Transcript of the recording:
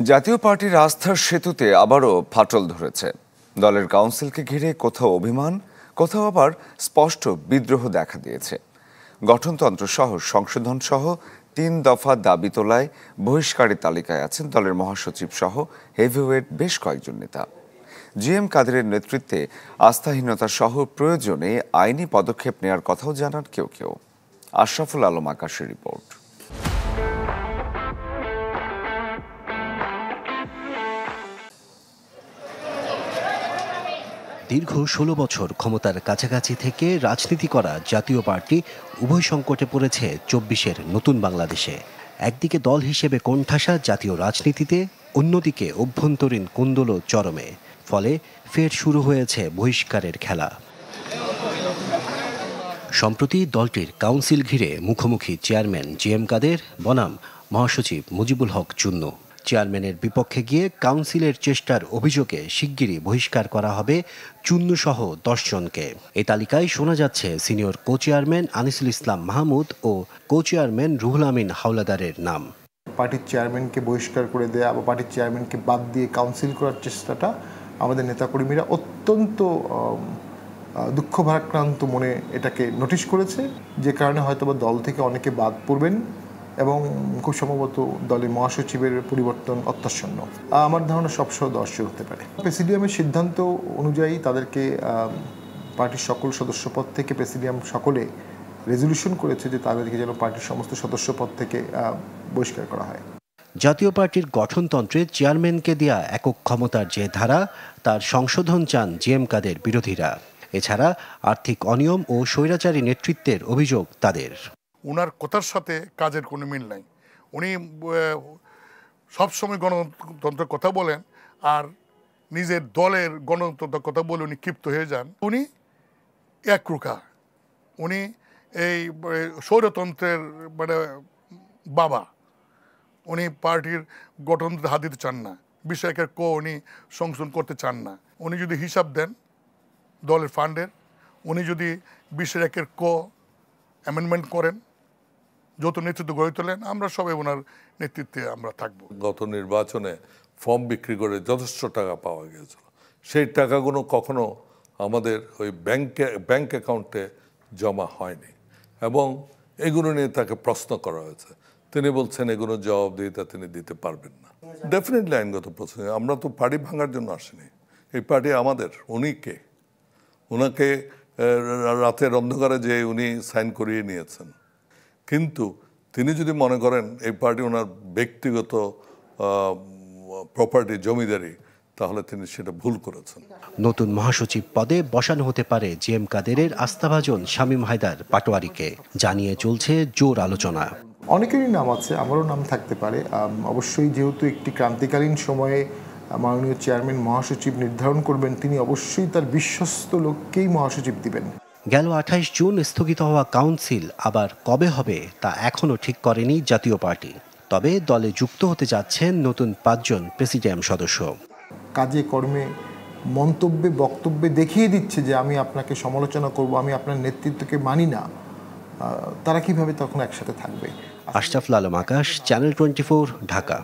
জাতীয় পার্টির আস্থার সেতুতে আবারও ফাটল ধরেছে। দলের কাউন্সিলকে ঘিরে কোথাও অভিমান, কোথাও আবার স্পষ্ট বিদ্রোহ দেখা দিয়েছে। গঠনতন্ত্র সহ সংশোধন সহ ৩ দফা দাবি তোলায় বহিষ্কারের তালিকায় আছেন দলের মহাসচিব সহ হেভিওয়েট বেশ কয়েকজন নেতা। জিএম কাদেরের নেতৃত্বে আস্থাহীনতা সহ প্রয়োজনে আইনি পদক্ষেপ নেওয়ার কথাও জানান কেউ কেউ। আশরাফুল আলম আকাশের রিপোর্ট। দীর্ঘ ১৬ বছর ক্ষমতার কাছাকাছি থেকে রাজনীতি করা জাতীয় পার্টি উভয় সংকটে পড়েছে ২৪-এর নতুন বাংলাদেশে। একদিকে দল হিসেবে কোণঠাসা জাতীয় রাজনীতিতে, অন্যদিকে অভ্যন্তরীণ কোন্দল চরমে। ফলে ফের শুরু হয়েছে বহিষ্কারের খেলা। সম্প্রতি দলটির কাউন্সিল ঘিরে মুখোমুখি চেয়ারম্যান জিএম কাদের বনাম মহাসচিব মুজিবুল হক চুন্নু। চেয়ারম্যানের বিপক্ষে গিয়ে কাউন্সিলের চেষ্টার অভিযোগে শিগগিরই বহিষ্কার করা হবে চুন্নুসহ ১০ জনকে। এই তালিকায় শোনা যাচ্ছে সিনিয়র কো চেয়ারম্যান আনিসুল ইসলাম মাহমুদ ও কো চেয়ারম্যান রুহুল আমিন হাওলাদারের নাম। পার্টির চেয়ারম্যানকে বহিষ্কার করে দেয়া বা পার্টির চেয়ারম্যানকে বাদ দিয়ে কাউন্সিল করার চেষ্টাটা আমাদের নেতাকর্মীরা অত্যন্ত দুঃখ ভারাক্রান্ত মনে এটাকে নোটিশ করেছে, যে কারণে হয়তোবা দল থেকে অনেকে বাদ পড়বেন এবং খুব সম্ভবত দলের মহাসচিবের পরিবর্তন অত্যাসন্ন। আমার ধারণা সবসহ ১০ জন হতে পারে। প্রেসিডিয়ামের সিদ্ধান্ত অনুযায়ী তাদেরকে পার্টির সকল সদস্যপদ থেকে প্রেসিডিয়াম সকলে রেজলিউশন করেছে যে তাদেরকে যেন পার্টির সমস্ত সদস্যপদ থেকে বহিষ্কার করা হয়। জাতীয় পার্টির গঠনতন্ত্রে চেয়ারম্যানকে দেয়া একক ক্ষমতার যে ধারা, তার সংশোধন চান জিএম কাদের বিরোধীরা। এছাড়া আর্থিক অনিয়ম ও স্বৈরাচারী নেতৃত্বের অভিযোগ তাদের। ওনার কথার সাথে কাজের কোনো মিল নাই। উনি সবসময় গণতন্ত্রের কথা বলেন আর নিজের দলের গণতন্ত্রের কথা বলে উনি ক্ষিপ্ত হয়ে যান। উনি একরুখা, উনি এই স্বৈরতন্ত্রের বাবা। উনি পার্টির গঠনতন্ত্রে হাত দিতে চান না, বিষয়কের উনি সংশোধন করতে চান না। উনি যদি হিসাব দেন দলের ফান্ডের, উনি যদি ২০-১ অ্যামেন্ডমেন্ট করেন, যত নেতৃত্ব গড়ে তোলেন, আমরা সবাই ওনার নেতৃত্বে আমরা থাকব। গত নির্বাচনে ফর্ম বিক্রি করে যথেষ্ট টাকা পাওয়া গিয়েছিল। সেই টাকাগুলো কখনো আমাদের ওই ব্যাংক অ্যাকাউন্টে জমা হয়নি এবং এগুলো নিয়ে তাকে প্রশ্ন করা হয়েছে। তিনি বলছেন এগুলো জবাবদিহিতা তিনি দিতে পারবেন না। ডেফিনেটলি আইনগত প্রশ্ন। আমরা তো পার্টি ভাঙার জন্য আসিনি, এই পার্টি আমাদের। উনি কে? ওনাকে রাতের অন্ধকারে যে উনি সাইন করিয়ে নিয়েছেন, কিন্তু তিনি যদি মনে করেন এই পার্টি ওনার ব্যক্তিগত প্রপার্টি, জমিদারি, তাহলে তিনি সেটা ভুল করেছেন। নতুন মহাসচিব পদে বসানো হতে পারে জিএম কাদেরের আস্থাভাজন শামীম হায়দার পাটোয়ারিকে, জানিয়ে চলছে জোর আলোচনা। অনেকেরই নাম আছে, আমারও নাম থাকতে পারে। অবশ্যই যেহেতু একটি ক্রান্তিকালীন সময়ে মাননীয় চেয়ারম্যান মহাসচিব নির্ধারণ করবেন, তিনি অবশ্যই তার বিশ্বস্ত লোককেই মহাসচিব দিবেন। গেল ২৮ জুন স্থগিত হওয়া কাউন্সিল আবার কবে হবে তা এখনও ঠিক করেনি জাতীয় পার্টি। তবে দলে যুক্ত হতে যাচ্ছেন নতুন ৫ জন প্রেসিডিয়াম সদস্য। কাজে কর্মে মন্তব্যে বক্তব্যে দেখিয়ে দিচ্ছে যে আমি আপনাকে সমালোচনা করব, আমি আপনার নেতৃত্বকে মানি না। তারা কিভাবে তখন একসাথে থাকবে? আশরাফুল আলম আকাশ, চ্যানেল 24, ঢাকা।